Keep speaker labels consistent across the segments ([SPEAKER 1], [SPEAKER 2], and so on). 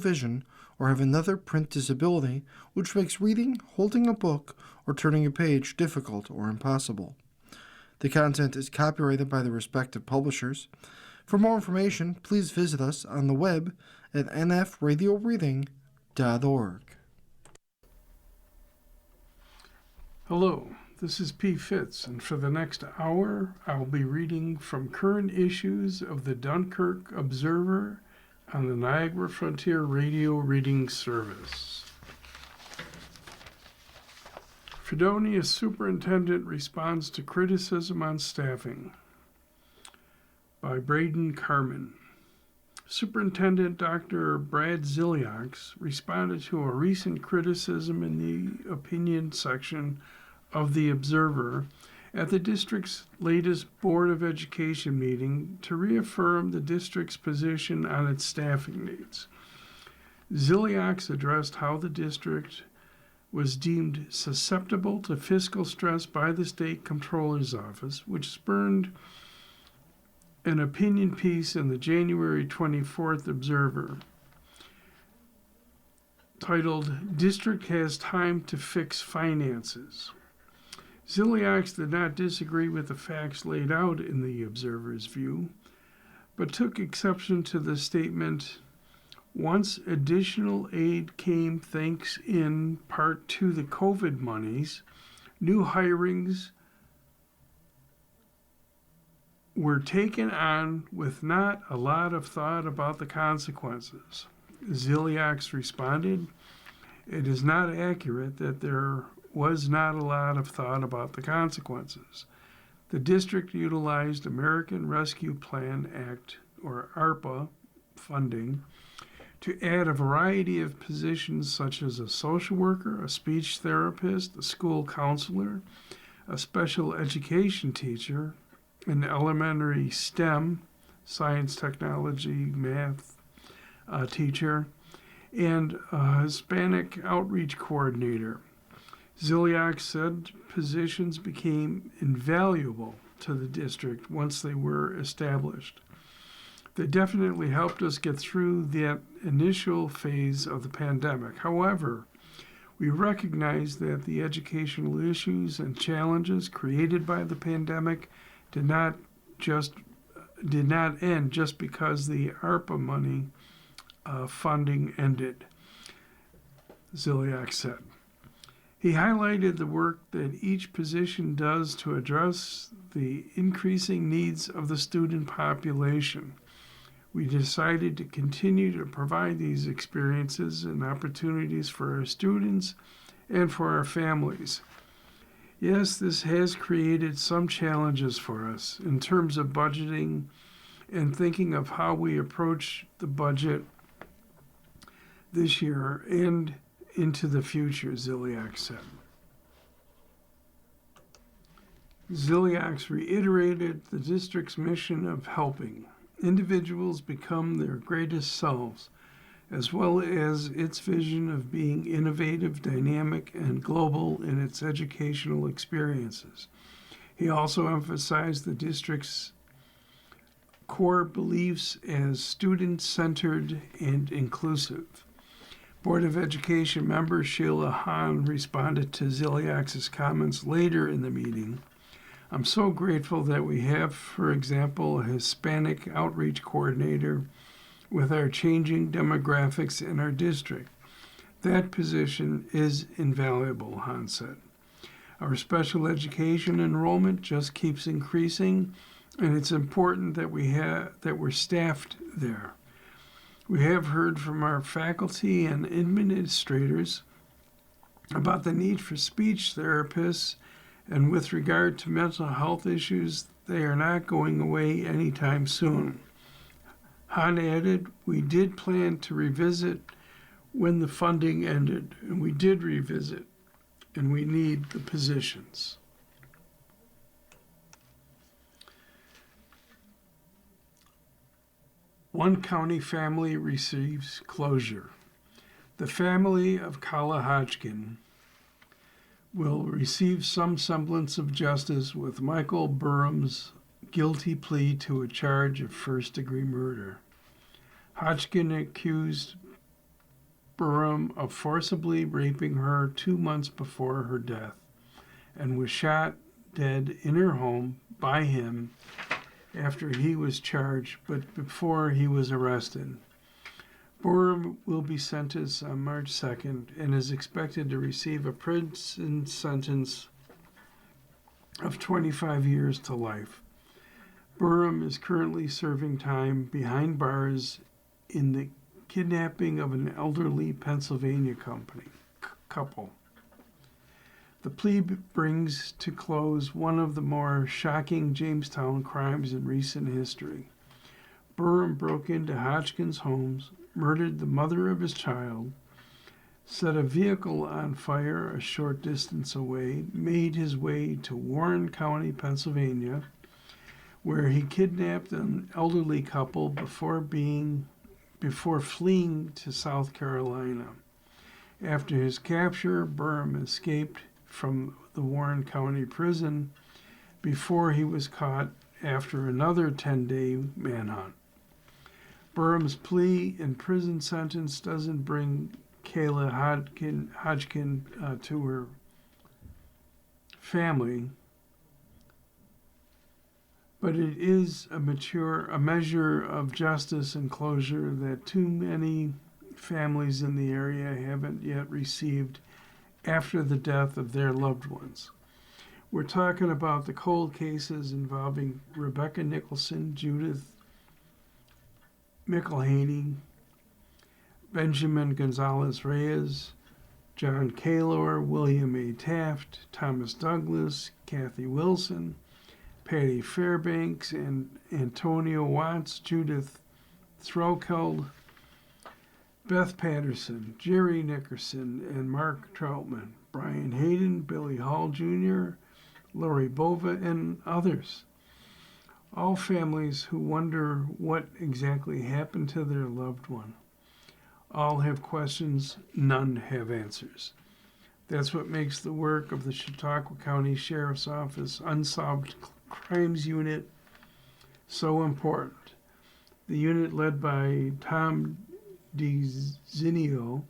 [SPEAKER 1] vision or have another print disability which makes reading, holding a book, or turning a page difficult or impossible. The content is copyrighted by the respective publishers. For more information, please visit us on the web at nfradioreading.org.
[SPEAKER 2] Hello, this is P. Fitz, and for the next hour, I'll be reading from current issues of the Dunkirk Observer on the Niagara Frontier Radio Reading Service. Fredonia Superintendent Responds to Criticism on Staffing by Braden Carman. Superintendent Dr. Brad Ziliaks responded to a recent criticism in the opinion section of the Observer at the district's latest Board of Education meeting to reaffirm the district's position on its staffing needs. Ziliaks addressed how the district was deemed susceptible to fiscal stress by the State Comptroller's Office, which spurned an opinion piece in the January 24th Observer titled, "District Has Time to Fix Finances." Ziliaks did not disagree with the facts laid out in the Observer's view, but took exception to the statement, once additional aid came thanks in part to the COVID monies, new hirings were taken on with not a lot of thought about the consequences. Ziliaks responded, "It is not accurate that there was not a lot of thought about the consequences. The district utilized American Rescue Plan Act, or ARPA, funding to add a variety of positions such as a social worker, a speech therapist, a school counselor, a special education teacher, an elementary STEM, science, technology, math teacher, and a Hispanic outreach coordinator." Ziliaks said positions became invaluable to the district once they were established. They definitely helped us get through that initial phase of the pandemic. However, we recognize that the educational issues and challenges created by the pandemic did not end just because the ARPA money funding ended, Ziliaks said. He highlighted the work that each position does to address the increasing needs of the student population. We decided to continue to provide these experiences and opportunities for our students and for our families. Yes, this has created some challenges for us in terms of budgeting and thinking of how we approach the budget this year and into the future, Ziliaks said. Ziliaks reiterated the district's mission of helping individuals become their greatest selves, as well as its vision of being innovative, dynamic, and global in its educational experiences. He also emphasized the district's core beliefs as student-centered and inclusive. Board of Education member Sheila Hahn responded to Ziliaks' comments later in the meeting. "I'm so grateful that we have, for example, a Hispanic outreach coordinator with our changing demographics in our district. That position is invaluable," Hahn said. "Our special education enrollment just keeps increasing, and it's important that we're staffed there. We have heard from our faculty and administrators about the need for speech therapists, and with regard to mental health issues, they are not going away anytime soon." Hahn added, "We did plan to revisit when the funding ended, and we did revisit, and we need the positions." One county family receives closure. The family of Kala Hodgkin will receive some semblance of justice with Michael Burham's guilty plea to a charge of first-degree murder. Hodgkin accused Burham of forcibly raping her 2 months before her death and was shot dead in her home by him after he was charged, but before he was arrested. Burham will be sentenced on March 2nd and is expected to receive a prison sentence of 25 years to life. Burham is currently serving time behind bars in the kidnapping of an elderly Pennsylvania couple. The plea brings to close one of the more shocking Jamestown crimes in recent history. Burham broke into Hodgkin's homes, murdered the mother of his child, set a vehicle on fire a short distance away, made his way to Warren County, Pennsylvania, where he kidnapped an elderly couple before fleeing to South Carolina. After his capture, Burham escaped from the Warren County prison before he was caught after another 10-day manhunt. Burham's plea and prison sentence doesn't bring Kayla Hodgkin to her family, but it is a measure of justice and closure that too many families in the area haven't yet received after the death of their loved ones. We're talking about the cold cases involving Rebecca Nicholson, Judith McElhaney, Benjamin Gonzalez Reyes, John Kaylor, William A. Taft, Thomas Douglas, Kathy Wilson, Patty Fairbanks, and Antonio Watts, Judith Throkeld, Beth Patterson, Jerry Nickerson, and Mark Troutman, Brian Hayden, Billy Hall Jr., Lori Bova, and others. All families who wonder what exactly happened to their loved one. All have questions, none have answers. That's what makes the work of the Chautauqua County Sheriff's Office Unsolved Crimes Unit so important. The unit led by Tom DeZinio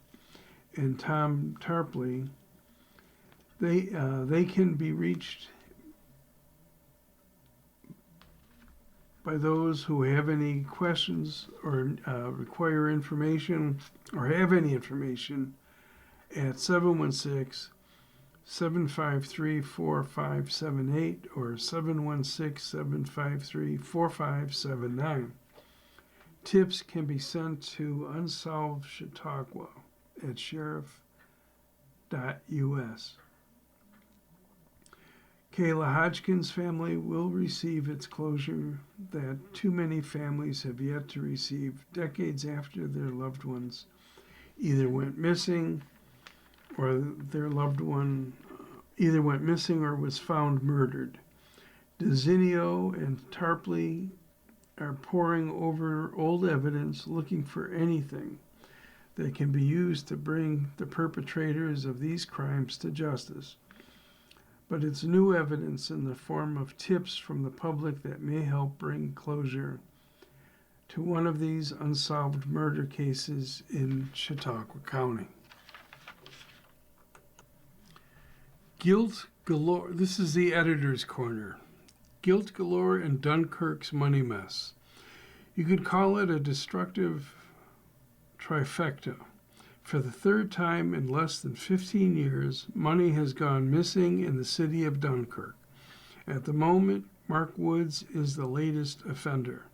[SPEAKER 2] and Tom Tarpley, they can be reached by those who have any questions or require information or have any information at 716-753-4578 or 716-753-4579. Tips can be sent to Unsolved Chautauqua at sheriff.us. Kayla Hodgkin's family will receive its closure that too many families have yet to receive decades after their loved ones either went missing or was found murdered. DeZinio and Tarpley are poring over old evidence looking for anything that can be used to bring the perpetrators of these crimes to justice. But it's new evidence in the form of tips from the public that may help bring closure to one of these unsolved murder cases in Chautauqua County. Guilt galore. This is the editor's corner. Guilt galore and Dunkirk's money mess. You could call it a destructive trifecta. For the third time in less than 15 years, money has gone missing in the city of Dunkirk. At the moment, Mark Woods is the latest offender.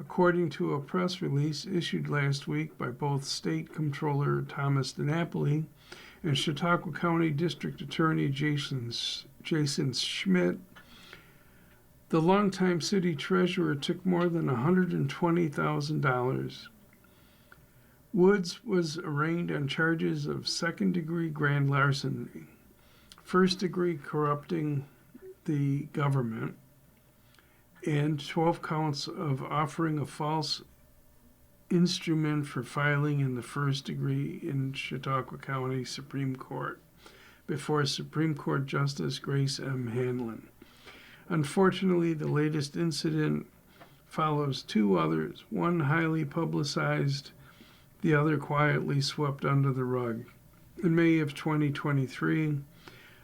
[SPEAKER 2] According to a press release issued last week by both State Comptroller Thomas DiNapoli and Chautauqua County District Attorney Jason Schmidt, the longtime city treasurer took more than $120,000. Woods was arraigned on charges of second-degree grand larceny, first-degree corrupting the government, and 12 counts of offering a false instrument for filing in the first degree in Chautauqua County Supreme Court before Supreme Court Justice Grace M. Hanlon. Unfortunately, the latest incident follows two others, one highly publicized, the other quietly swept under the rug. In May of 2023,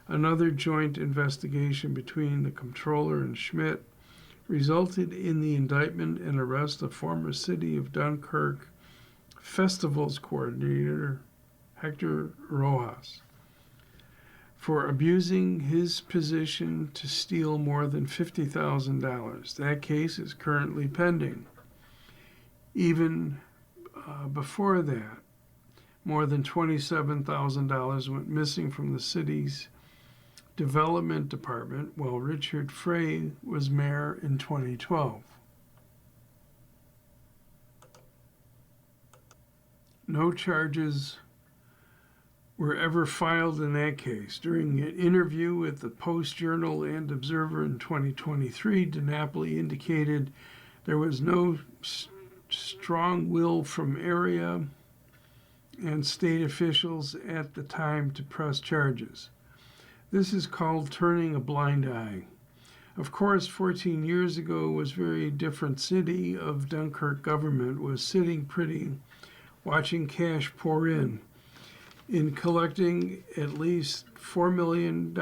[SPEAKER 2] another joint investigation between the comptroller and Schmidt resulted in the indictment and arrest of former City of Dunkirk Festivals coordinator Hector Rojas for abusing his position to steal more than $50,000. That case is currently pending. Even before that, more than $27,000 went missing from the city's development department while Richard Frey was mayor in 2012. No charges were ever filed in that case. During an interview with the Post-Journal and Observer in 2023, DiNapoli indicated there was no strong will from area and state officials at the time to press charges. This is called turning a blind eye. Of course, 14 years ago was a very different. City of Dunkirk government was sitting pretty, watching cash pour in collecting at least $4 million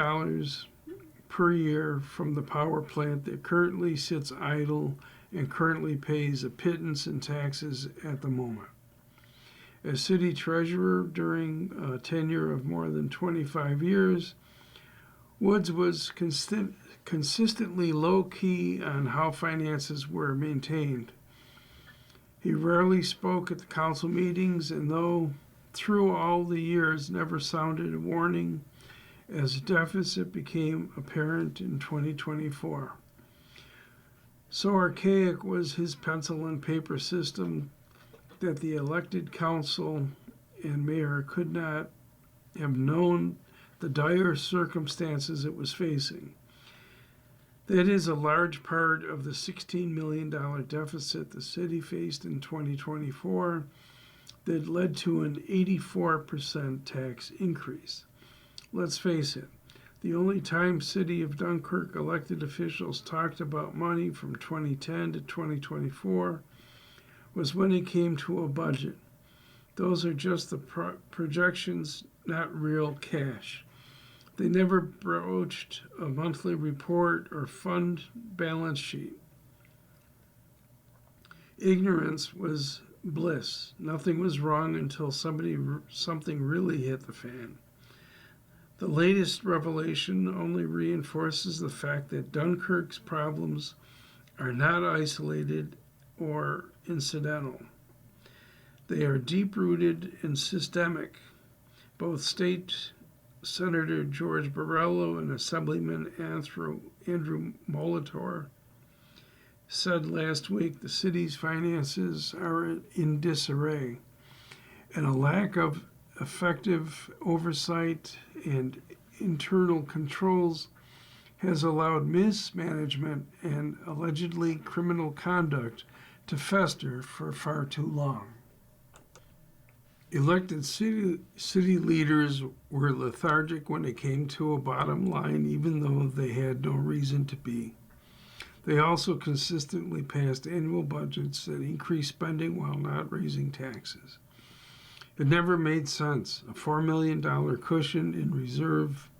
[SPEAKER 2] per year from the power plant that currently sits idle and currently pays a pittance in taxes at the moment. As city treasurer during a tenure of more than 25 years, Woods was consistently low-key on how finances were maintained. He rarely spoke at the council meetings, and though through all the years never sounded a warning as deficit became apparent in 2024. So archaic was his pencil and paper system that the elected council and mayor could not have known the dire circumstances it was facing. That is a large part of the $16 million deficit the city faced in 2024 that led to an 84% tax increase. Let's face it, the only time City of Dunkirk elected officials talked about money from 2010 to 2024 was when it came to a budget. Those are just the projections, not real cash. They never broached a monthly report or fund balance sheet. Ignorance was bliss. Nothing was wrong until something really hit the fan. The latest revelation only reinforces the fact that Dunkirk's problems are not isolated or incidental. They are deep-rooted and systemic. Both State Senator George Borrello and Assemblyman Andrew Molitor said last week the city's finances are in disarray, and a lack of effective oversight and internal controls has allowed mismanagement and allegedly criminal conduct to fester for far too long. Elected city leaders were lethargic when it came to a bottom line, even though they had no reason to be. They also consistently passed annual budgets that increased spending while not raising taxes. It never made sense. A $4 million cushion in reserve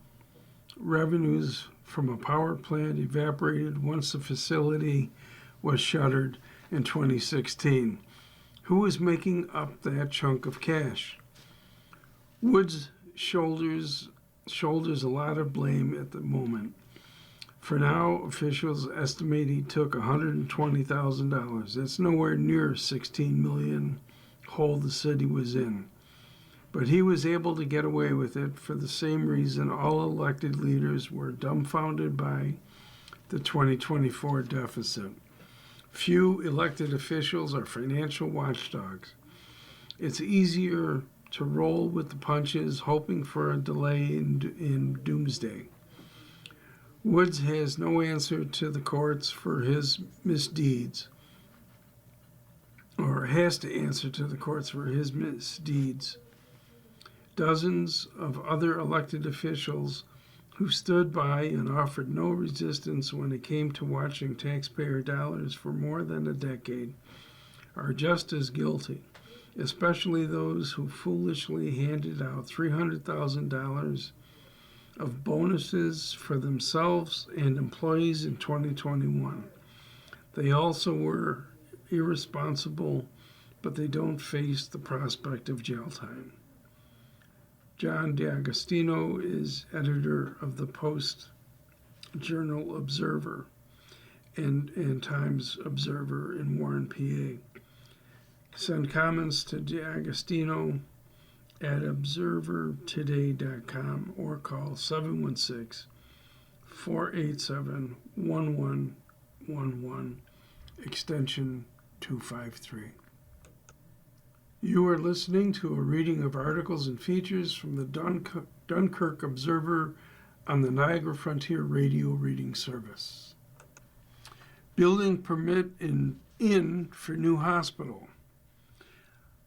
[SPEAKER 2] revenues from a power plant evaporated once the facility was shuttered in 2016. Who is making up that chunk of cash? Woods shoulders a lot of blame at the moment. For now, officials estimate he took $120,000. That's nowhere near $16 million hole the city was in. But he was able to get away with it for the same reason all elected leaders were dumbfounded by the 2024 deficit. Few elected officials are financial watchdogs. It's easier to roll with the punches, hoping for a delay in doomsday. Woods has no answer to the courts for his misdeeds, or has to answer to the courts for his misdeeds. Dozens of other elected officials who stood by and offered no resistance when it came to watching taxpayer dollars for more than a decade are just as guilty. especially those who foolishly handed out $300,000 of bonuses for themselves and employees in 2021. They also were irresponsible, but they don't face the prospect of jail time. John D'Agostino is editor of the Post-Journal Observer and Times Observer in Warren, PA. Send comments to D'Agostino at observertoday.com or call 716-487-1111, extension 253. You are listening to a reading of articles and features from the Dunkirk Observer on the Niagara Frontier Radio Reading Service. Building permit in for new hospital.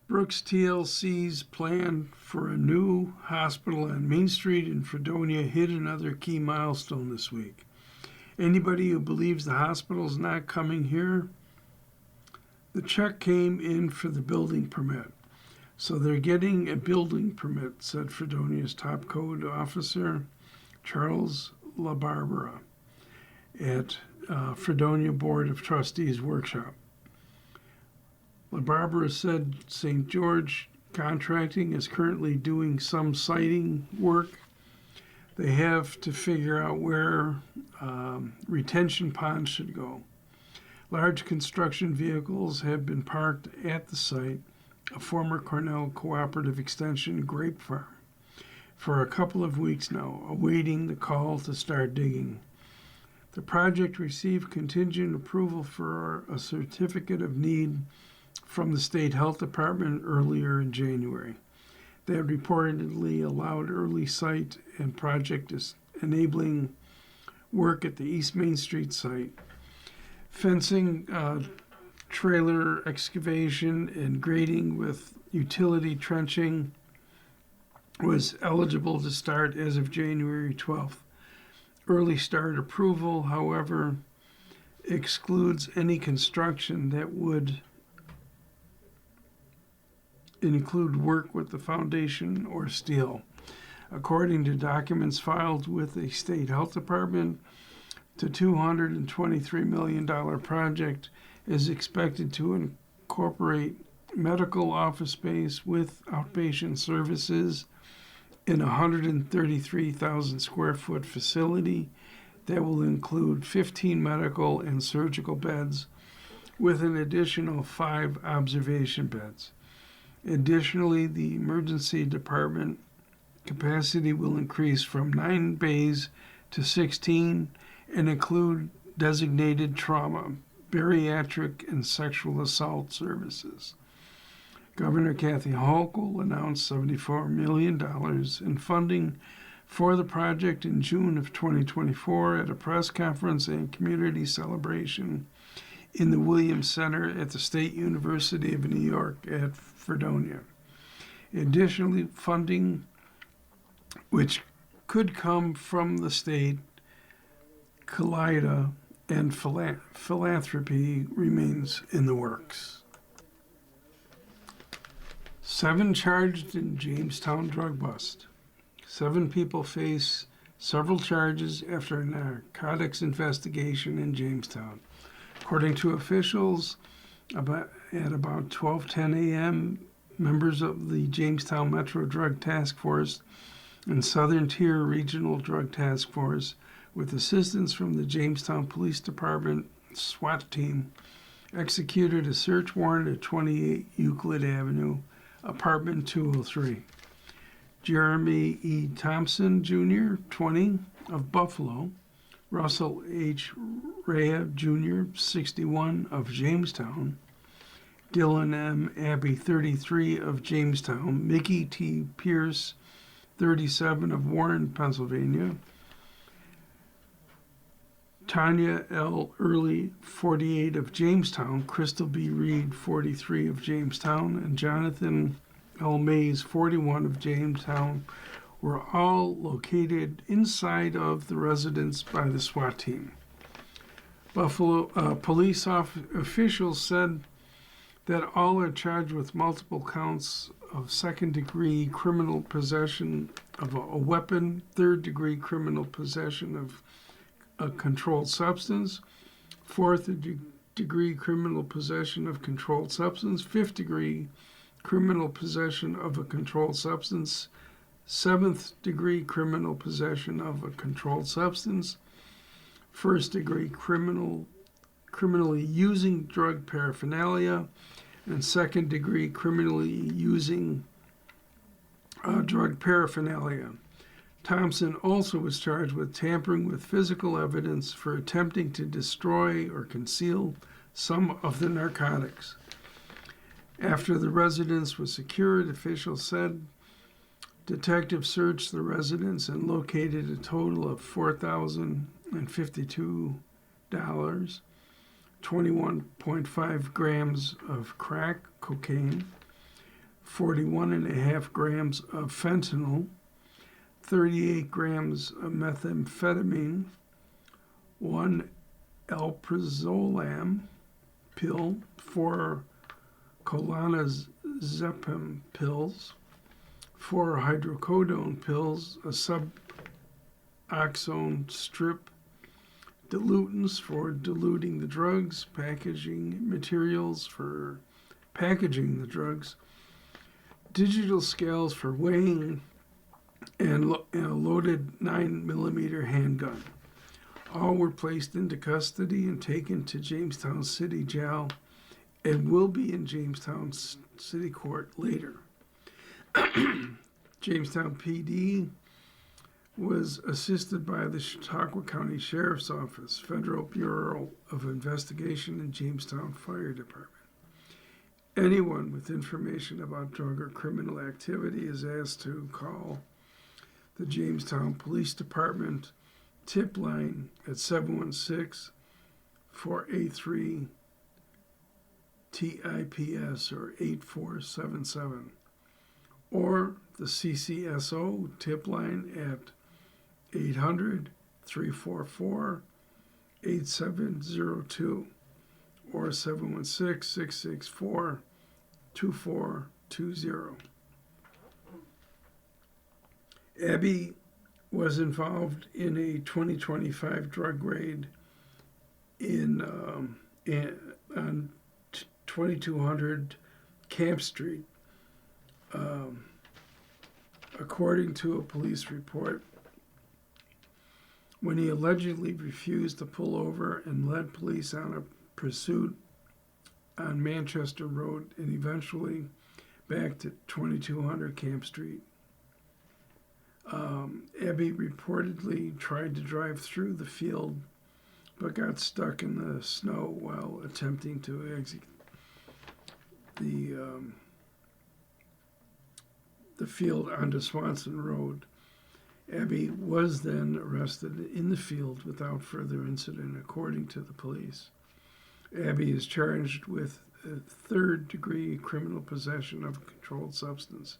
[SPEAKER 2] Brooks TLC's plan for a new hospital on Main Street in Fredonia hit another key milestone this week. Anybody who believes the hospital's not coming here, the check came in for the building permit. So they're getting a building permit, said Fredonia's top code officer, Charles LaBarbera, at Fredonia Board of Trustees workshop. LaBarbera said St. George Contracting is currently doing some siting work. They have to figure out where retention ponds should go. Large construction vehicles have been parked at the site, a former Cornell Cooperative Extension grape farm, for a couple of weeks now, awaiting the call to start digging. The project received contingent approval for a certificate of need from the State Health Department earlier in January. They had reportedly allowed early site and project enabling work at the East Main Street site. Fencing, trailer excavation, and grading with utility trenching was eligible to start as of January 12th. Early start approval, however, excludes any construction that would include work with the foundation or steel. According to documents filed with the State Health Department, the $223 million project is expected to incorporate medical office space with outpatient services in a 133,000 square foot facility that will include 15 medical and surgical beds with an additional 5 observation beds. Additionally, the emergency department capacity will increase from 9 bays to 16 and include designated trauma, bariatric, and sexual assault services. Governor Kathy Hochul announced $74 million in funding for the project in June of 2024 at a press conference and community celebration in the Williams Center at the State University of New York at Fredonia. Additionally, funding, which could come from the state, Kaleida, and philanthropy, remains in the works. 7 charged in Jamestown drug bust. 7 people face several charges after a narcotics investigation in Jamestown. According to officials, at about 12:10 a.m., members of the Jamestown Metro Drug Task Force and Southern Tier Regional Drug Task Force, with assistance from the Jamestown Police Department SWAT team, executed a search warrant at 28 Euclid Avenue, apartment 203. Jeremy E. Thompson, Jr., 20, of Buffalo, Russell H. Rea, Jr., 61, of Jamestown, Dylan M. Abbey, 33, of Jamestown, Mickey T. Pierce, 37, of Warren, Pennsylvania, Tanya L. Early, 48, of Jamestown, Crystal B. Reed, 43, of Jamestown, and Jonathan L. Mays, 41, of Jamestown, were all located inside of the residence by the SWAT team. Buffalo police officials said that all are charged with multiple counts of second-degree criminal possession of a weapon, third-degree criminal possession of a controlled substance, fourth-degree criminal possession of controlled substance, fifth-degree criminal possession of a controlled substance, seventh-degree criminal possession of a controlled substance, first-degree criminally using drug paraphernalia, and second-degree criminally using drug paraphernalia. Thompson also was charged with tampering with physical evidence for attempting to destroy or conceal some of the narcotics. After the residence was secured, officials said detectives searched the residence and located a total of $4,052, 21.5 grams of crack cocaine, 41.5 grams of fentanyl, 38 grams of methamphetamine, 1 alprazolam pill, 4 clonazepam pills, 4 hydrocodone pills, a suboxone strip, dilutants for diluting the drugs, packaging materials for packaging the drugs, digital scales for weighing, and a loaded 9mm handgun. All were placed into custody and taken to Jamestown City Jail and will be in Jamestown City Court later. Jamestown PD was assisted by the Chautauqua County Sheriff's Office, Federal Bureau of Investigation, and Jamestown Fire Department. Anyone with information about drug or criminal activity is asked to call the Jamestown Police Department tip line at 716-483-TIPS or 8477, or the CCSO tip line at 800-344-8702 or 716-664-2420. Abby was involved in a 2025 drug raid on 2200 Camp Street. According to a police report, when he allegedly refused to pull over and led police on a pursuit on Manchester Road and eventually back to 2200 Camp Street. Abby reportedly tried to drive through the field but got stuck in the snow while attempting to exit the field onto Swanson Road. Abby was then arrested in the field without further incident, according to the police. Abby is charged with third-degree criminal possession of a controlled substance,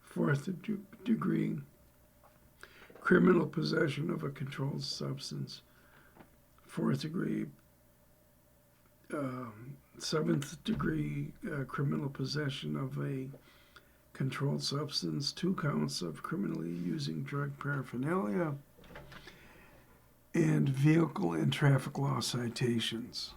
[SPEAKER 2] fourth-degree criminal possession of a controlled substance, fourth-degree, seventh-degree criminal possession of a controlled substance, 2 counts of criminally using drug paraphernalia, and vehicle and traffic law citations.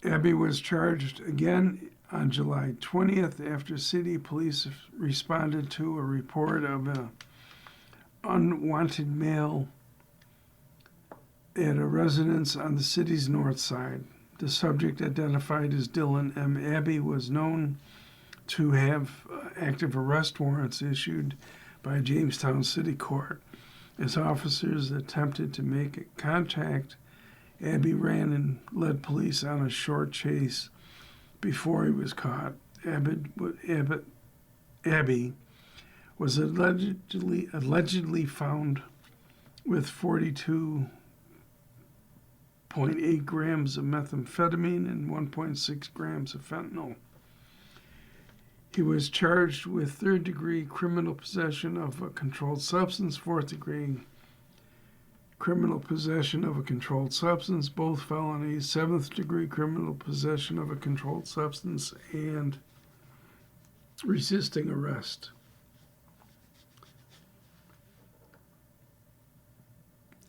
[SPEAKER 2] Abby was charged again on July 20th after city police responded to a report of an unwanted male at a residence on the city's north side. The subject, identified as Dylan M. Abby, was known to have active arrest warrants issued by Jamestown City Court. As officers attempted to make contact, Abby ran and led police on a short chase before he was caught. Abby was allegedly found with 42.8 grams of methamphetamine and 1.6 grams of fentanyl. He was charged with third-degree criminal possession of a controlled substance, fourth-degree criminal possession of a controlled substance, both felonies, 7th degree criminal possession of a controlled substance, and resisting arrest.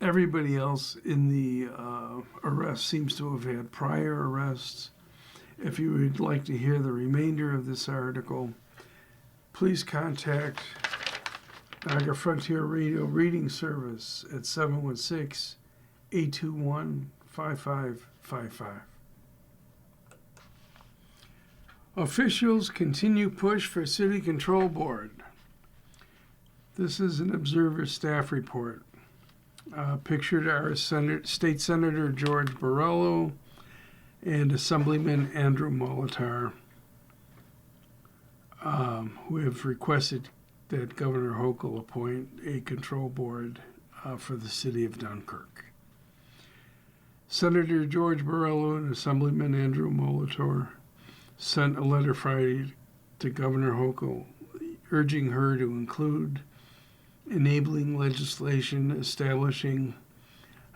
[SPEAKER 2] Everybody else in the arrest seems to have had prior arrests. If you would like to hear the remainder of this article, please contact Niagara Frontier Radio Reading Service at 716-821-5555. Officials continue push for City Control Board. This is an Observer staff report. Pictured are State Senator George Borrello and Assemblyman Andrew Molitor, who have requested that Governor Hochul appoint a control board for the city of Dunkirk. Senator George Borrello and Assemblyman Andrew Molitor sent a letter Friday to Governor Hochul urging her to include enabling legislation establishing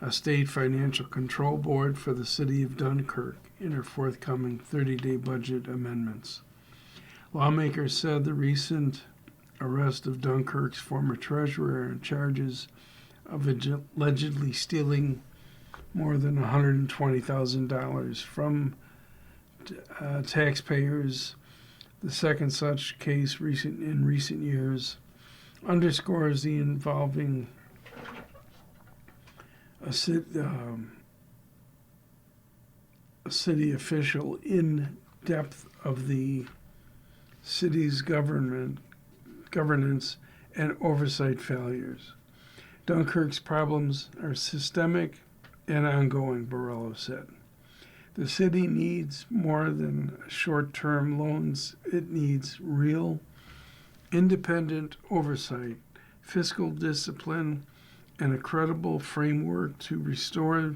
[SPEAKER 2] a state financial control board for the city of Dunkirk in her forthcoming 30-day budget amendments. Lawmakers said the recent arrest of Dunkirk's former treasurer and charges of allegedly stealing more than $120,000 from taxpayers, the second such case in recent years, underscores the involving a city official in depth of the city's governance and oversight failures. Dunkirk's problems are systemic and ongoing, Borrello said. The city needs more than short-term loans. It needs real, independent oversight, fiscal discipline, and a credible framework to restore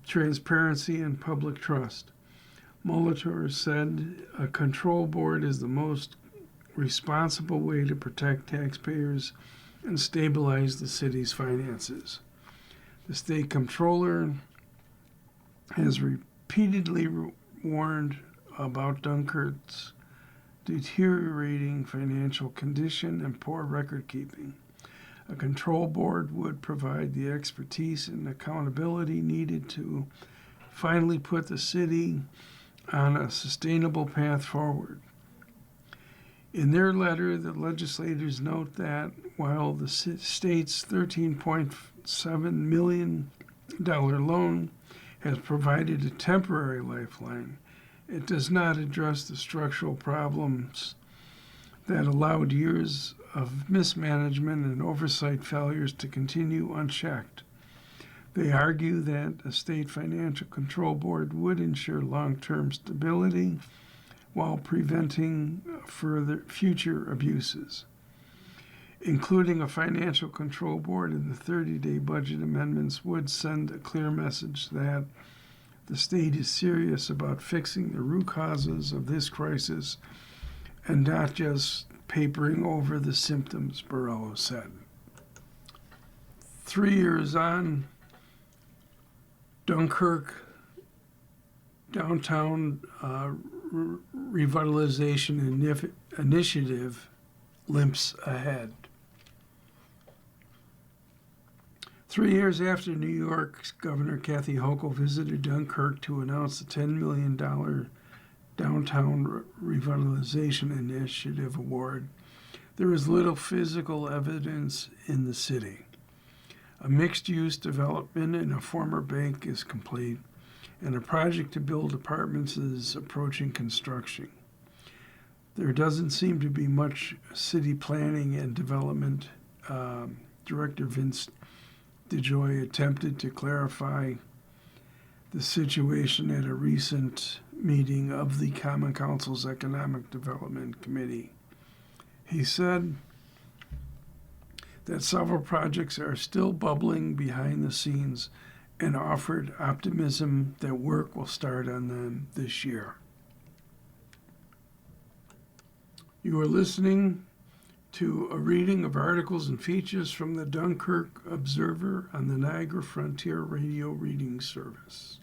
[SPEAKER 2] transparency and public trust. Molitor said a control board is the most responsible way to protect taxpayers and stabilize the city's finances. The state comptroller has repeatedly warned about Dunkirk's deteriorating financial condition and poor record keeping. A control board would provide the expertise and accountability needed to finally put the city on a sustainable path forward. In their letter, the legislators note that while the state's $13.7 million loan has provided a temporary lifeline, it does not address the structural problems that allowed years of mismanagement and oversight failures to continue unchecked. They argue that a state financial control board would ensure long-term stability while preventing further future abuses. Including a financial control board in the 30-day budget amendments would send a clear message that the state is serious about fixing the root causes of this crisis and not just papering over the symptoms, Borrello said. 3 years on, Dunkirk downtown revitalization initiative limps ahead. 3 years after New York's Governor Kathy Hochul visited Dunkirk to announce the $10 million Downtown Revitalization Initiative Award, there is little physical evidence in the city. A mixed-use development in a former bank is complete, and a project to build apartments is approaching construction. There doesn't seem to be much city planning and development. Director Vince DeJoy attempted to clarify the situation at a recent meeting of the Common Council's Economic Development Committee. He said that several projects are still bubbling behind the scenes and offered optimism that work will start on them this year. You are listening to a reading of articles and features from the Dunkirk Observer on the Niagara Frontier Radio Reading Service.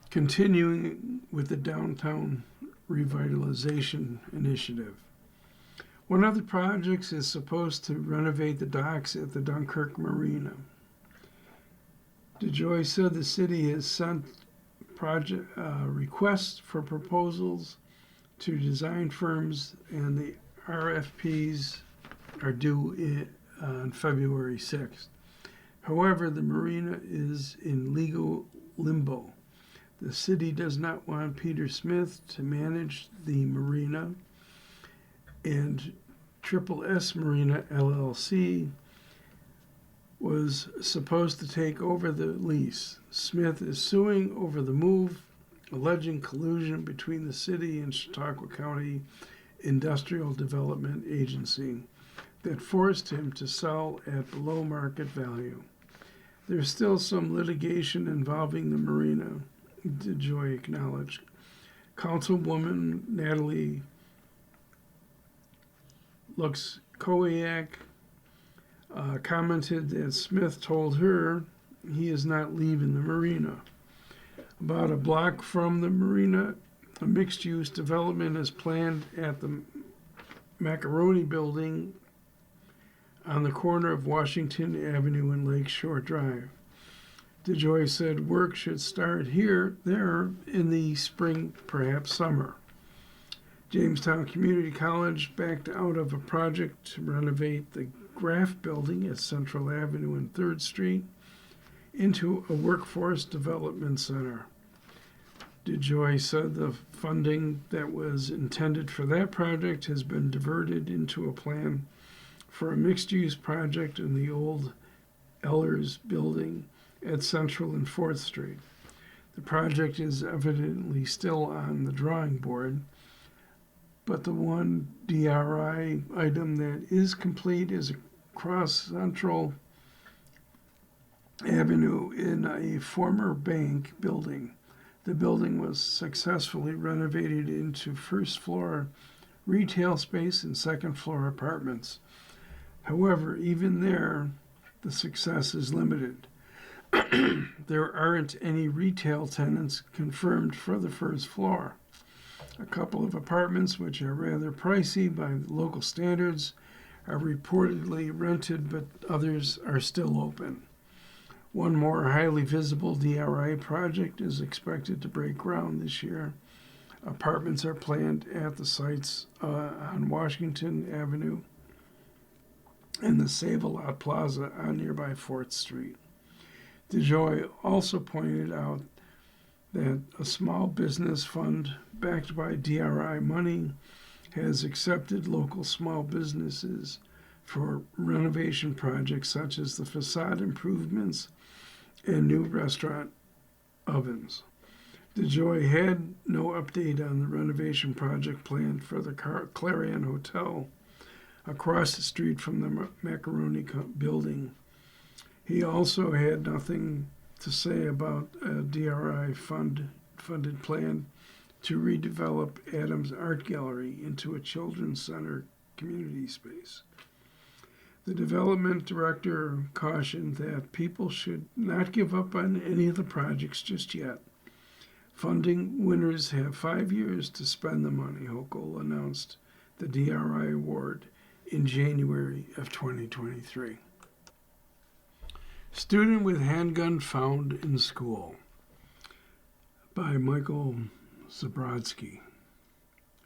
[SPEAKER 2] Continuing with the Downtown Revitalization Initiative. One of the projects is supposed to renovate the docks at the Dunkirk Marina. DeJoy said the city has sent project requests for proposals to design firms, and the RFPs are due on February 6th. However, the marina is in legal limbo. The city does not want Peter Smith to manage the marina, and Triple S Marina LLC was supposed to take over the lease. Smith is suing over the move, alleging collusion between the city and Chautauqua County Industrial Development Agency that forced him to sell at below market value. There's still some litigation involving the marina, DeJoy acknowledged. Councilwoman Natalie Luxkowiak commented that Smith told her he is not leaving the marina. About a block from the marina, a mixed-use development is planned at the Macaroni Building on the corner of Washington Avenue and Lakeshore Drive. DeJoy said work should start there in the spring, perhaps summer. Jamestown Community College backed out of a project to renovate the Graff Building at Central Avenue and 3rd Street into a workforce development center. DeJoy said the funding that was intended for that project has been diverted into a plan for a mixed-use project in the old Ehlers Building at Central and 4th Street. The project is evidently still on the drawing board, but the one DRI item that is complete is across Central Avenue in a former bank building. The building was successfully renovated into first floor retail space and second floor apartments. However, even there, the success is limited. There aren't any retail tenants confirmed for the first floor. A couple of apartments, which are rather pricey by local standards, are reportedly rented, but others are still open. One more highly visible DRI project is expected to break ground this year. Apartments are planned at the sites on Washington Avenue and the Save-A-Lot Plaza on nearby 4th Street. DeJoy also pointed out that a small business fund backed by DRI money has accepted local small businesses for renovation projects such as the facade improvements and new restaurant ovens. DeJoy had no update on the renovation project planned for the Clarion Hotel across the street from the Macaroni Building. He also had nothing to say about a DRI funded plan to redevelop Adams Art Gallery into a children's center community space. The development director cautioned that people should not give up on any of the projects just yet. Funding winners have 5 years to spend the money, Hochul announced the DRI award in January of 2023. Student with Handgun Found in School by Michael Zabrodsky.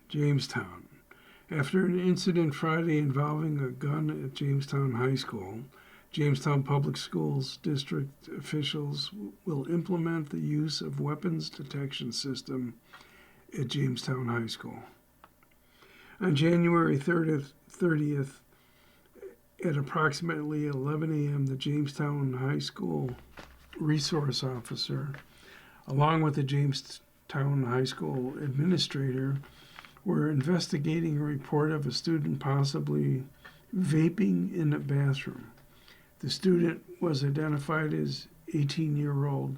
[SPEAKER 2] Jamestown. After an incident Friday involving a gun at Jamestown High School, Jamestown Public Schools district officials will implement the use of weapons detection system at Jamestown High School. On January 30th, at approximately 11 a.m., the Jamestown High School resource officer, along with the Jamestown High School administrator, were investigating a report of a student possibly vaping in a bathroom. The student was identified as 18-year-old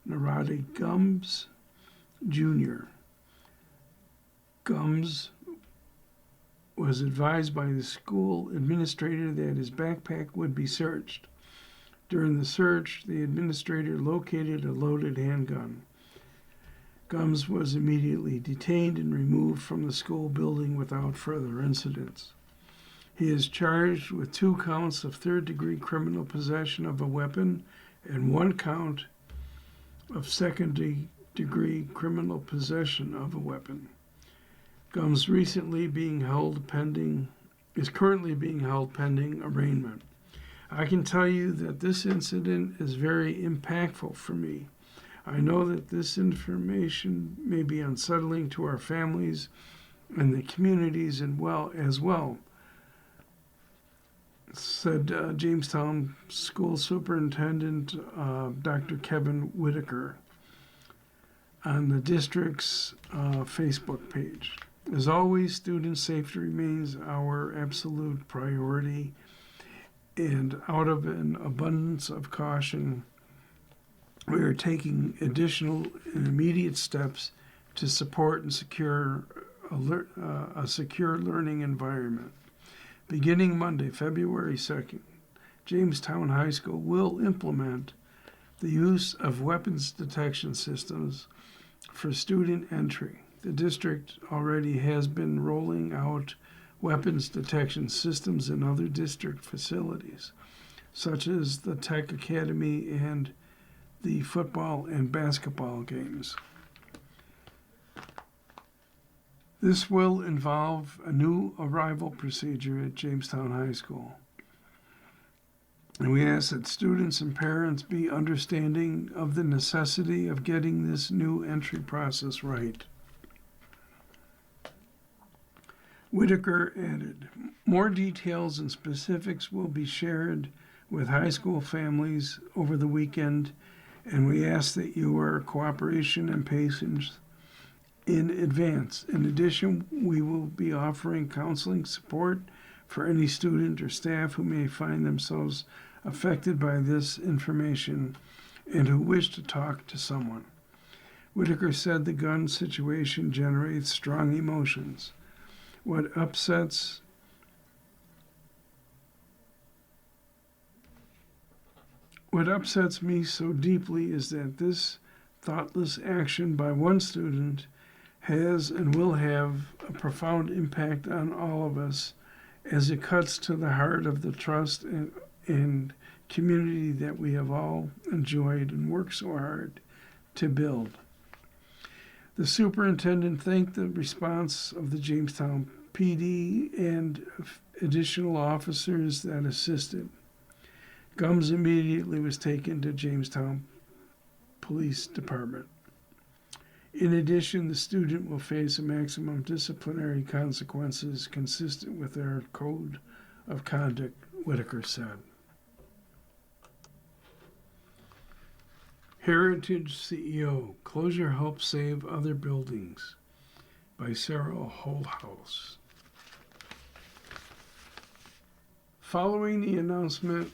[SPEAKER 2] Naradi Gums Jr. Gums was advised by the school administrator that his backpack would be searched. During the search, the administrator located a loaded handgun. Gumbs was immediately detained and removed from the school building without further incidents. He is charged with 2 counts of third-degree criminal possession of a weapon and 1 count of second-degree criminal possession of a weapon. Gumbs is currently being held pending arraignment. I can tell you that this incident is very impactful for me. I know that this information may be unsettling to our families and the communities as well, said Jamestown School Superintendent Dr. Kevin Whitaker on the district's Facebook page. As always, student safety remains our absolute priority, and out of an abundance of caution, we are taking additional and immediate steps to support and secure a secure learning environment. Beginning Monday, February 2nd, Jamestown High School will implement the use of weapons detection systems for student entry. The district already has been rolling out weapons detection systems in other district facilities, such as the Tech Academy and the football and basketball games. This will involve a new arrival procedure at Jamestown High School. And we ask that students and parents be understanding of the necessity of getting this new entry process right. Whitaker added, more details and specifics will be shared with high school families over the weekend, and we ask that your cooperation and patience in advance. In addition, we will be offering counseling support for any student or staff who may find themselves affected by this information and who wish to talk to someone. Whitaker said the gun situation generates strong emotions. What upsets me so deeply is that this thoughtless action by one student has and will have a profound impact on all of us, as it cuts to the heart of the trust and community that we have all enjoyed and worked so hard to build. The superintendent thanked the response of the Jamestown PD and additional officers that assisted. Gumbs immediately was taken to Jamestown Police Department. In addition, the student will face a maximum disciplinary consequences consistent with our code of conduct, Whitaker said. Heritage CEO, Closure Helps Save Other Buildings, by Sarah Holthouse. Following the announcement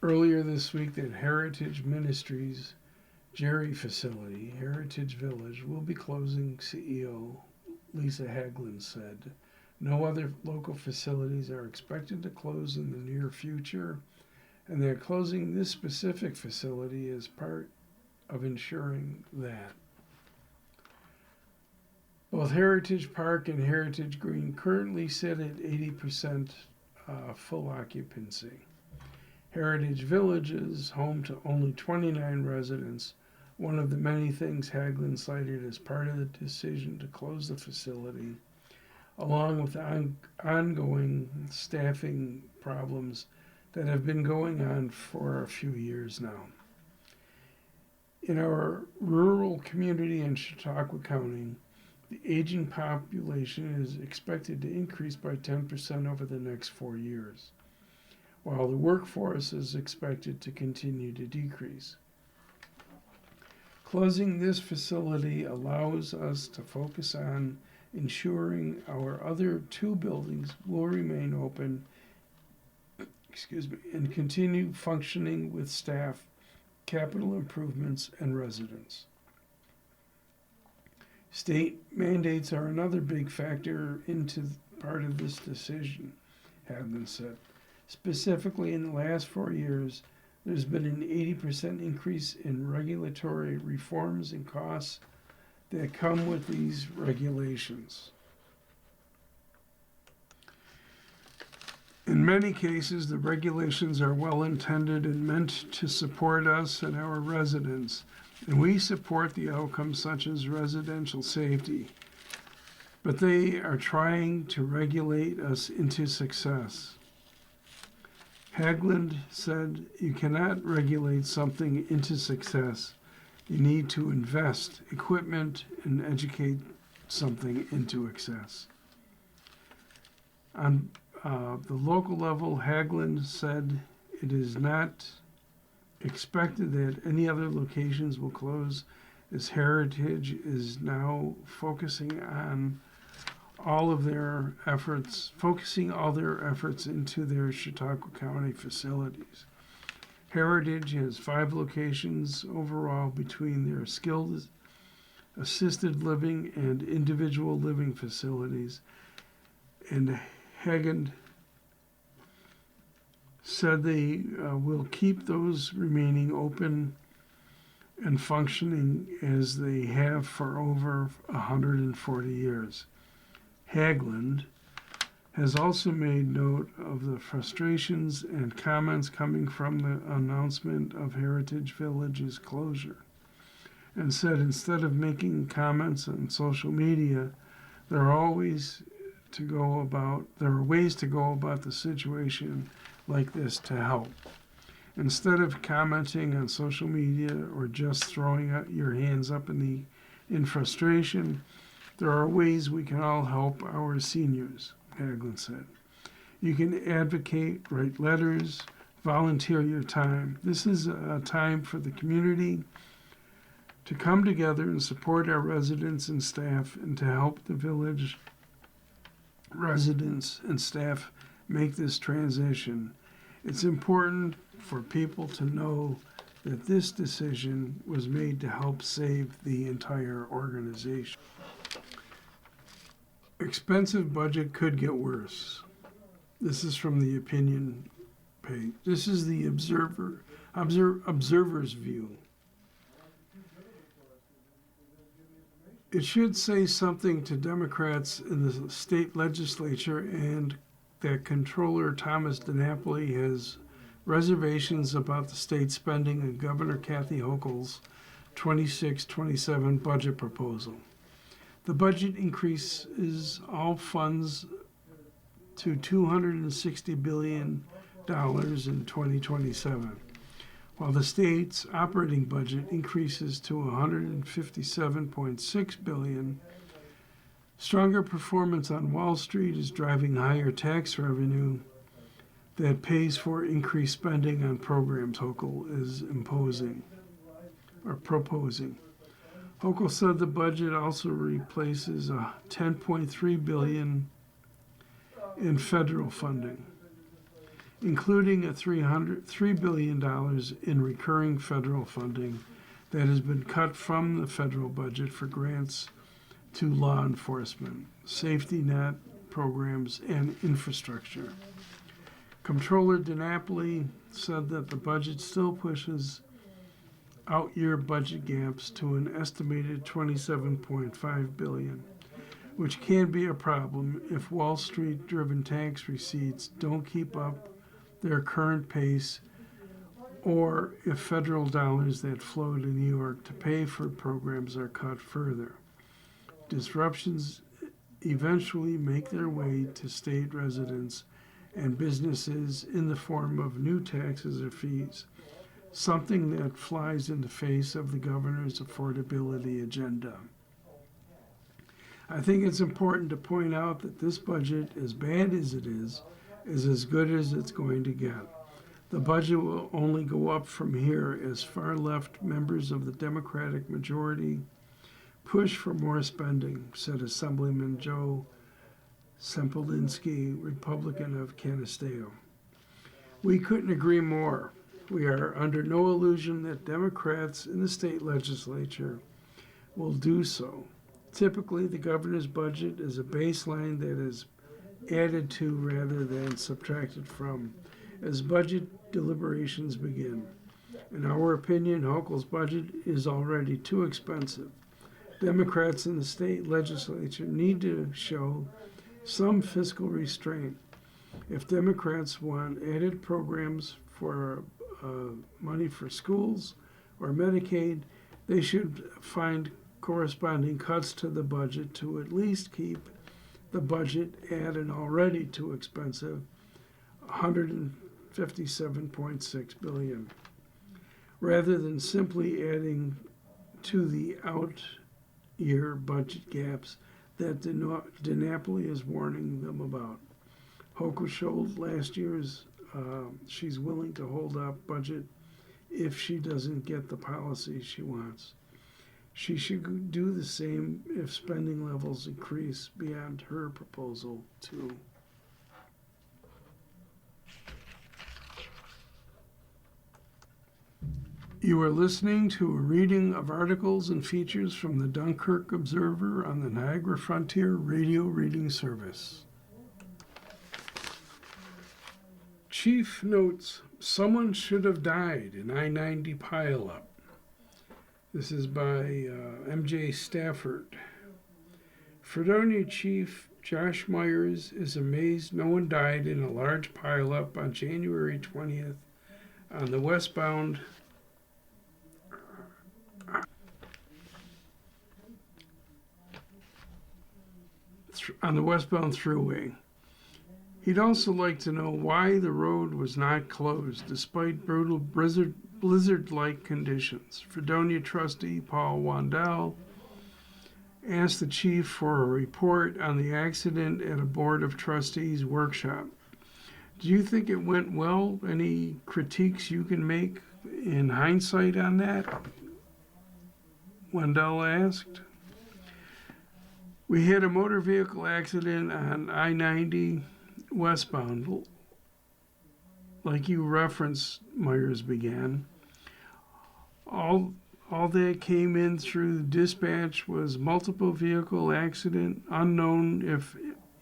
[SPEAKER 2] earlier this week that Heritage Ministries' Jerry facility, Heritage Village, will be closing, CEO Lisa Haglund said, no other local facilities are expected to close in the near future, and they're closing this specific facility as part of ensuring that. Both Heritage Park and Heritage Green currently sit at 80% full occupancy. Heritage Village is home to only 29 residents, one of the many things Haglund cited as part of the decision to close the facility, along with ongoing staffing problems that have been going on for a few years now. In our rural community in Chautauqua County, the aging population is expected to increase by 10% over the next 4 years, while the workforce is expected to continue to decrease. Closing this facility allows us to focus on ensuring our other 2 buildings will remain open, and continue functioning with staff, capital improvements, and residents. State mandates are another big factor into part of this decision, Haglund said. Specifically, in the last 4 years, there's been an 80% increase in regulatory reforms and costs that come with these regulations. In many cases, the regulations are well intended and meant to support us and our residents, and we support the outcomes such as residential safety. But they are trying to regulate us into success. Haglund said, "You cannot regulate something into success. You need to invest equipment and educate something into success." On the local level, Haglund said it is not expected that any other locations will close, as Heritage is now focusing all their efforts into their Chautauqua County facilities. Heritage has 5 locations overall between their skilled assisted living and individual living facilities, and Haglund said they will keep those remaining open and functioning as they have for over 140 years. Haglund has also made note of the frustrations and comments coming from the announcement of Heritage Village's closure, and said instead of making comments on social media, there are ways to go about the situation like this to help. Instead of commenting on social media or just throwing your hands up in frustration, there are ways we can all help our seniors, Haglund said. You can advocate, write letters, volunteer your time. This is a time for the community to come together and support our residents and staff, and to help the village residents and staff make this transition. It's important for people to know that this decision was made to help save the entire organization. Expensive budget could get worse. This is from the opinion page. This is the Observer's view. It should say something to Democrats in the state legislature, and that Comptroller Thomas DiNapoli has reservations about the state spending on Governor Kathy Hochul's 26-27 budget proposal. The budget increases all funds to $260 billion in 2027, while the state's operating budget increases to $157.6 billion. Stronger performance on Wall Street is driving higher tax revenue that pays for increased spending on programs Hochul is proposing. Hochul said the budget also replaces $10.3 billion in federal funding, including $3 billion in recurring federal funding that has been cut from the federal budget for grants to law enforcement, safety net programs, and infrastructure. Comptroller DiNapoli said that the budget still pushes out-year budget gaps to an estimated $27.5 billion, which can be a problem if Wall Street-driven tax receipts don't keep up their current pace, or if federal dollars that flow to New York to pay for programs are cut further. Disruptions eventually make their way to state residents and businesses in the form of new taxes or fees, something that flies in the face of the governor's affordability agenda. I think it's important to point out that this budget, as bad as it is as good as it's going to get. The budget will only go up from here as far-left members of the Democratic majority push for more spending, said Assemblyman Joe Sempolinsky, Republican of Canisteo. We couldn't agree more. We are under no illusion that Democrats in the state legislature will do so. Typically, the governor's budget is a baseline that is added to rather than subtracted from as budget deliberations begin. In our opinion, Hochul's budget is already too expensive. Democrats in the state legislature need to show some fiscal restraint. If Democrats want added programs for money for schools or Medicaid, they should find corresponding cuts to the budget to at least keep the budget at an already too expensive $157.6 billion, rather than simply adding to the out-year budget gaps that DiNapoli is warning them about. Hochul showed last year's she's willing to hold up budget if she doesn't get the policy she wants. She should do the same if spending levels increase beyond her proposal too. You are listening to a reading of articles and features from the Dunkirk Observer on the Niagara Frontier Radio Reading Service. Chief notes, someone should have died in I-90 pileup. This is by M.J. Stafford. Fredonia Chief Josh Myers is amazed no one died in a large pileup on January 20th on the westbound thruway. He'd also like to know why the road was not closed despite brutal blizzard-like conditions. Fredonia trustee Paul Wandel asked the chief for a report on the accident at a Board of Trustees workshop. Do you think it went well? Any critiques you can make in hindsight on that? Wandel asked. We had a motor vehicle accident on I-90 westbound, like you referenced, Myers began. All that came in through the dispatch was multiple vehicle accident, unknown if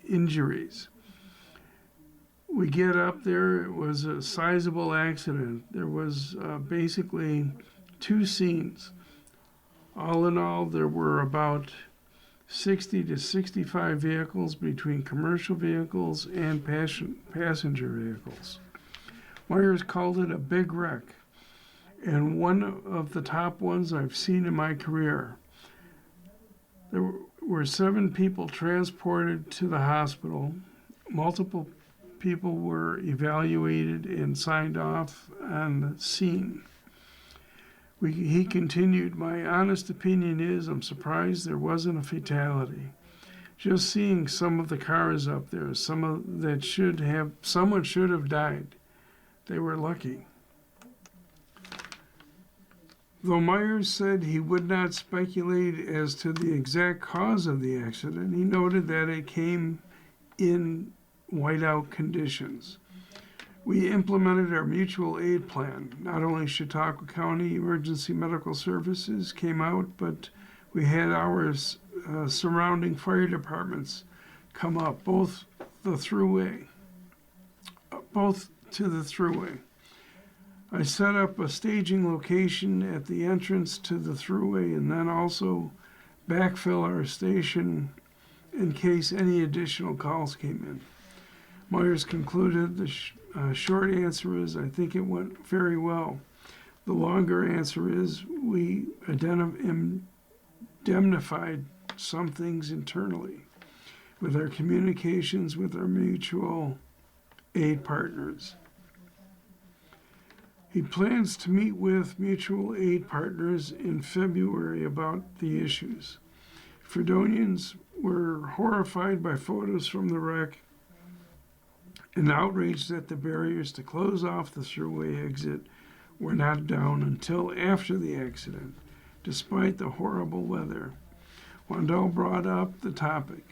[SPEAKER 2] injuries. We get up there, it was a sizable accident. There was basically two scenes. All in all, there were about 60 to 65 vehicles between commercial vehicles and passenger vehicles. Myers called it a big wreck, and one of the top ones I've seen in my career. There were 7 people transported to the hospital. Multiple people were evaluated and signed off on the scene. He continued, my honest opinion is I'm surprised there wasn't a fatality. Just seeing some of the cars up there, someone should have died. They were lucky. Though Myers said he would not speculate as to the exact cause of the accident, he noted that it came in whiteout conditions. We implemented our mutual aid plan. Not only Chautauqua County Emergency Medical Services came out, but we had our surrounding fire departments come up, both to the thruway. I set up a staging location at the entrance to the thruway and then also backfill our station in case any additional calls came in. Myers concluded the short answer is, I think it went very well. The longer answer is, we indemnified some things internally with our communications with our mutual aid partners. He plans to meet with mutual aid partners in February about the issues. Fredonians were horrified by photos from the wreck and outraged that the barriers to close off the thruway exit were not down until after the accident, despite the horrible weather. Wandel brought up the topic.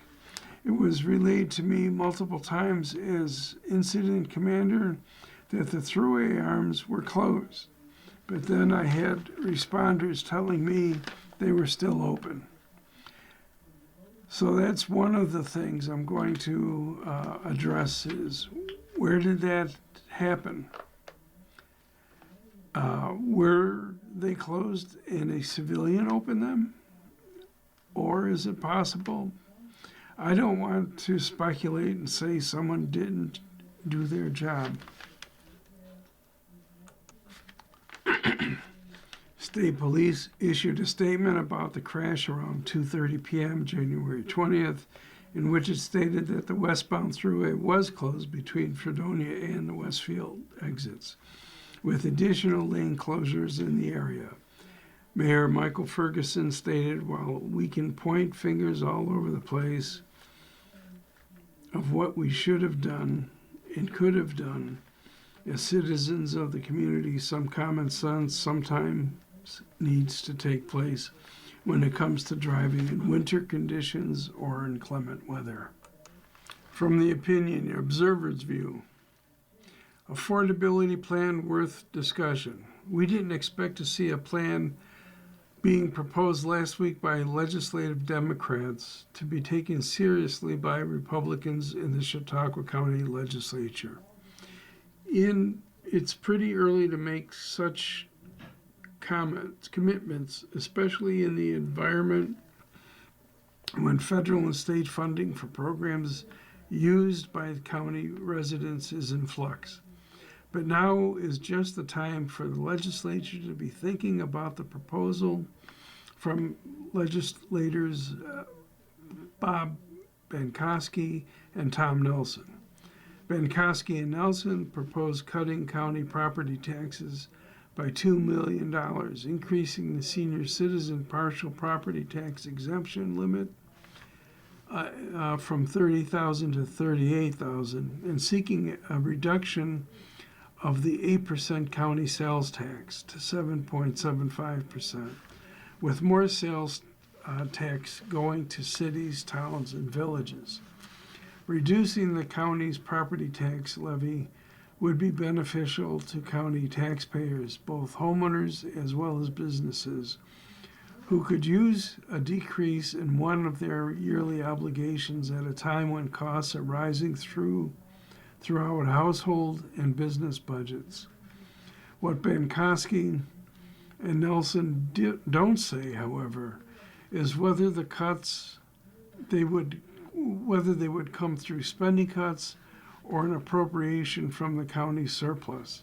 [SPEAKER 2] It was relayed to me multiple times as incident commander that the thruway arms were closed, but then I had responders telling me they were still open. So that's one of the things I'm going to address is where did that happen? Were they closed and a civilian opened them? Or is it possible? I don't want to speculate and say someone didn't do their job. State police issued a statement about the crash around 2:30 p.m. January 20th, in which it stated that the westbound thruway was closed between Fredonia and the Westfield exits, with additional lane closures in the area. Mayor Michael Ferguson stated, while we can point fingers all over the place of what we should have done and could have done, as citizens of the community, some common sense sometimes needs to take place when it comes to driving in winter conditions or inclement weather. From the Opinion Observer's view, affordability plan worth discussion. We didn't expect to see a plan being proposed last week by legislative Democrats to be taken seriously by Republicans in the Chautauqua County Legislature. It's pretty early to make such commitments, especially in the environment when federal and state funding for programs used by county residents is in flux. But now is just the time for the legislature to be thinking about the proposal from legislators Bob Benkoski and Tom Nelson. Benkoski and Nelson proposed cutting county property taxes by $2 million, increasing the senior citizen partial property tax exemption limit from $30,000 to $38,000, and seeking a reduction of the 8% county sales tax to 7.75%, with more sales tax going to cities, towns, and villages. Reducing the county's property tax levy would be beneficial to county taxpayers, both homeowners as well as businesses, who could use a decrease in one of their yearly obligations at a time when costs are rising throughout household and business budgets. What Benkoski and Nelson don't say, however, is whether the cuts they would come through spending cuts or an appropriation from the county surplus.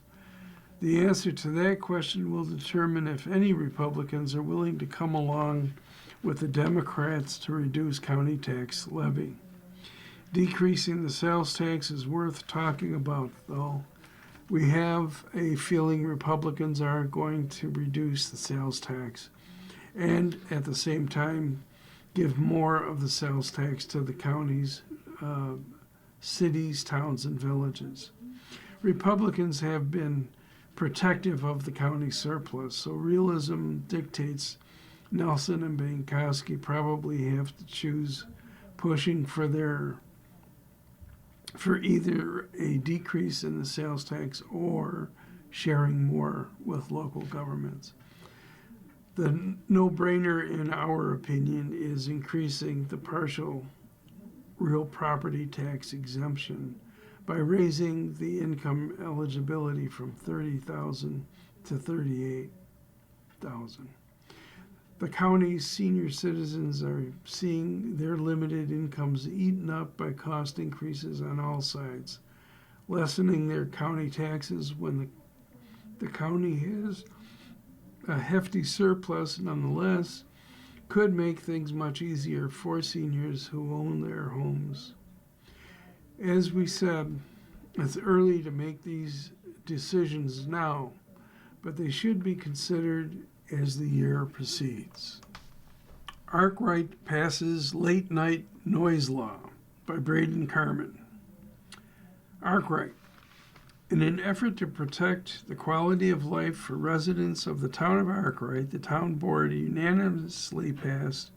[SPEAKER 2] The answer to that question will determine if any Republicans are willing to come along with the Democrats to reduce county tax levy. Decreasing the sales tax is worth talking about, though. We have a feeling Republicans are going to reduce the sales tax and at the same time give more of the sales tax to the counties, cities, towns, and villages. Republicans have been protective of the county surplus, so realism dictates Nelson and Benkoski probably have to choose pushing for either a decrease in the sales tax or sharing more with local governments. The no-brainer, in our opinion, is increasing the partial real property tax exemption by raising the income eligibility from $30,000 to $38,000. The county's senior citizens are seeing their limited incomes eaten up by cost increases on all sides. Lessening their county taxes when the county has a hefty surplus nonetheless could make things much easier for seniors who own their homes. As we said, it's early to make these decisions now, but they should be considered as the year proceeds. Arkwright passes Late Night Noise Law by Braden Carmen. Arkwright. In an effort to protect the quality of life for residents of the town of Arkwright, the town board unanimously passed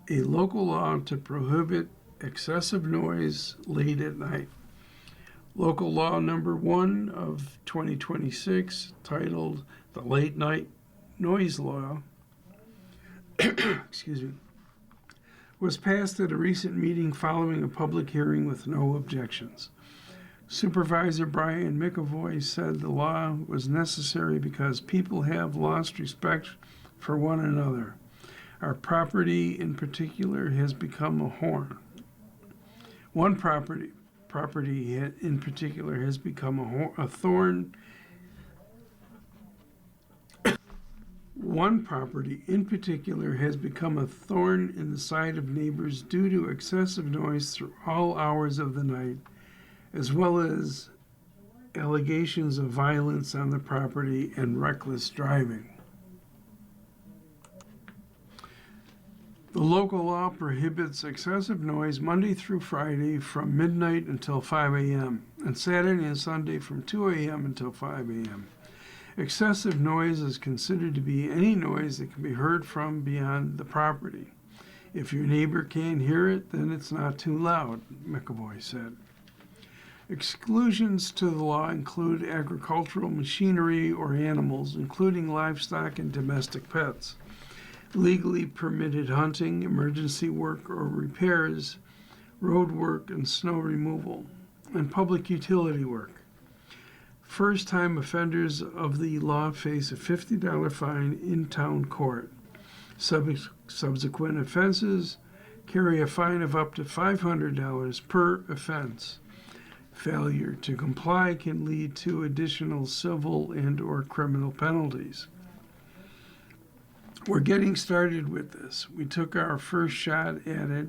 [SPEAKER 2] a local law to prohibit excessive noise late at night. Local law number 1 of 2026, titled the Late Night Noise Law, was passed at a recent meeting following a public hearing with no objections. Supervisor Brian McAvoy said the law was necessary because people have lost respect for one another. Our property in particular has become a horn. One property in particular has become a thorn. One property in particular has become a thorn in the side of neighbors due to excessive noise through all hours of the night, as well as allegations of violence on the property and reckless driving. The local law prohibits excessive noise Monday through Friday from midnight until 5 a.m. and Saturday and Sunday from 2 a.m. until 5 a.m. Excessive noise is considered to be any noise that can be heard from beyond the property. If your neighbor can't hear it, then it's not too loud, McAvoy said. Exclusions to the law include agricultural machinery or animals, including livestock and domestic pets, legally permitted hunting, emergency work or repairs, road work and snow removal, and public utility work. First-time offenders of the law face a $50 fine in town court. Subsequent offenses carry a fine of up to $500 per offense. Failure to comply can lead to additional civil and/or criminal penalties. We're getting started with this. We took our first shot at it.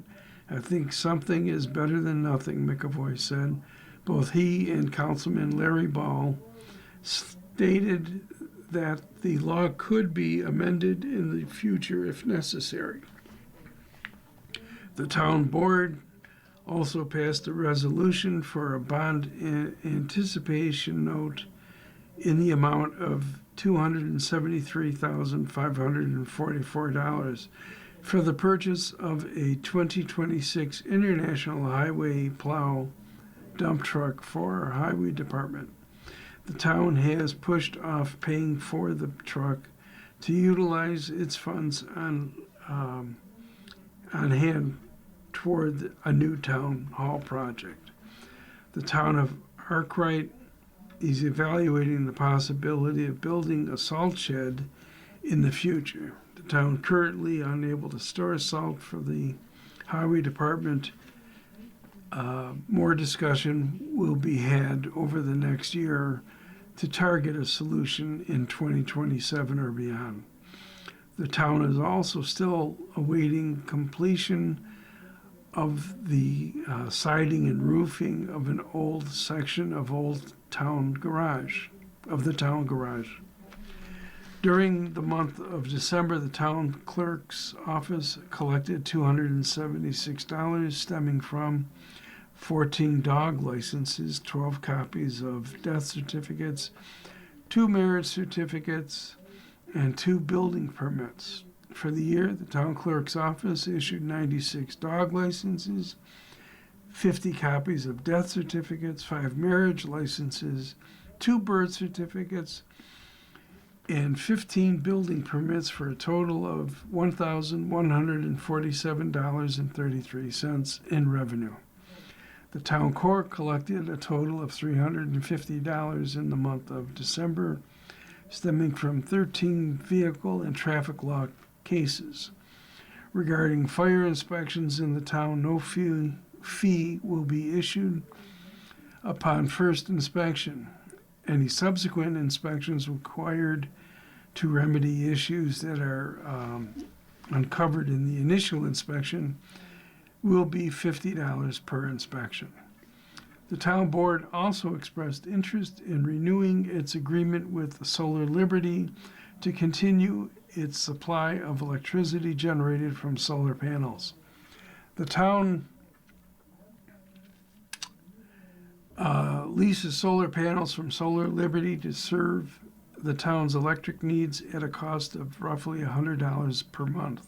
[SPEAKER 2] I think something is better than nothing, McAvoy said. Both he and Councilman Larry Ball stated that the law could be amended in the future if necessary. The town board also passed a resolution for a bond anticipation note in the amount of $273,544 for the purchase of a 2026 International Highway Plow dump truck for our Highway Department. The town has pushed off paying for the truck to utilize its funds on hand toward a new town hall project. The town of Arkwright is evaluating the possibility of building a salt shed in the future. The town currently unable to store salt for the Highway Department. More discussion will be had over the next year to target a solution in 2027 or beyond. The town is also still awaiting completion of the siding and roofing of an old section of the town garage. During the month of December, the town clerk's office collected $276 stemming from 14 dog licenses, 12 copies of death certificates, 2 marriage certificates, and 2 building permits. For the year, the town clerk's office issued 96 dog licenses, 50 copies of death certificates, 5 marriage licenses, 2 birth certificates, and 15 building permits for a total of $1,147.33 in revenue. The town court collected a total of $350 in the month of December, stemming from 13 vehicle and traffic law cases. Regarding fire inspections in the town, no fee will be issued upon first inspection. Any subsequent inspections required to remedy issues that are uncovered in the initial inspection will be $50 per inspection. The town board also expressed interest in renewing its agreement with Solar Liberty to continue its supply of electricity generated from solar panels. The town leases solar panels from Solar Liberty to serve the town's electric needs at a cost of roughly $100 per month.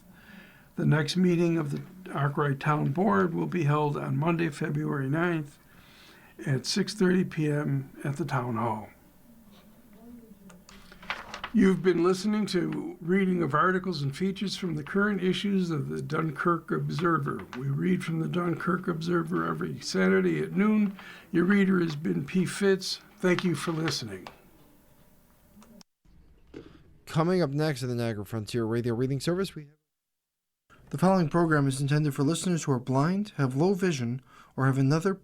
[SPEAKER 2] The next meeting of the Arkwright Town Board will be held on Monday, February 9th at 6:30 p.m. at the Town Hall. You've been listening to reading of articles and features from the current issues of the Dunkirk Observer. We read from the Dunkirk Observer every Saturday at noon. Your reader has been P. Fitz. Thank you for listening.
[SPEAKER 1] Coming up next in the Niagara Frontier Radio Reading Service, the following program is intended for listeners who are blind, have low vision, or have another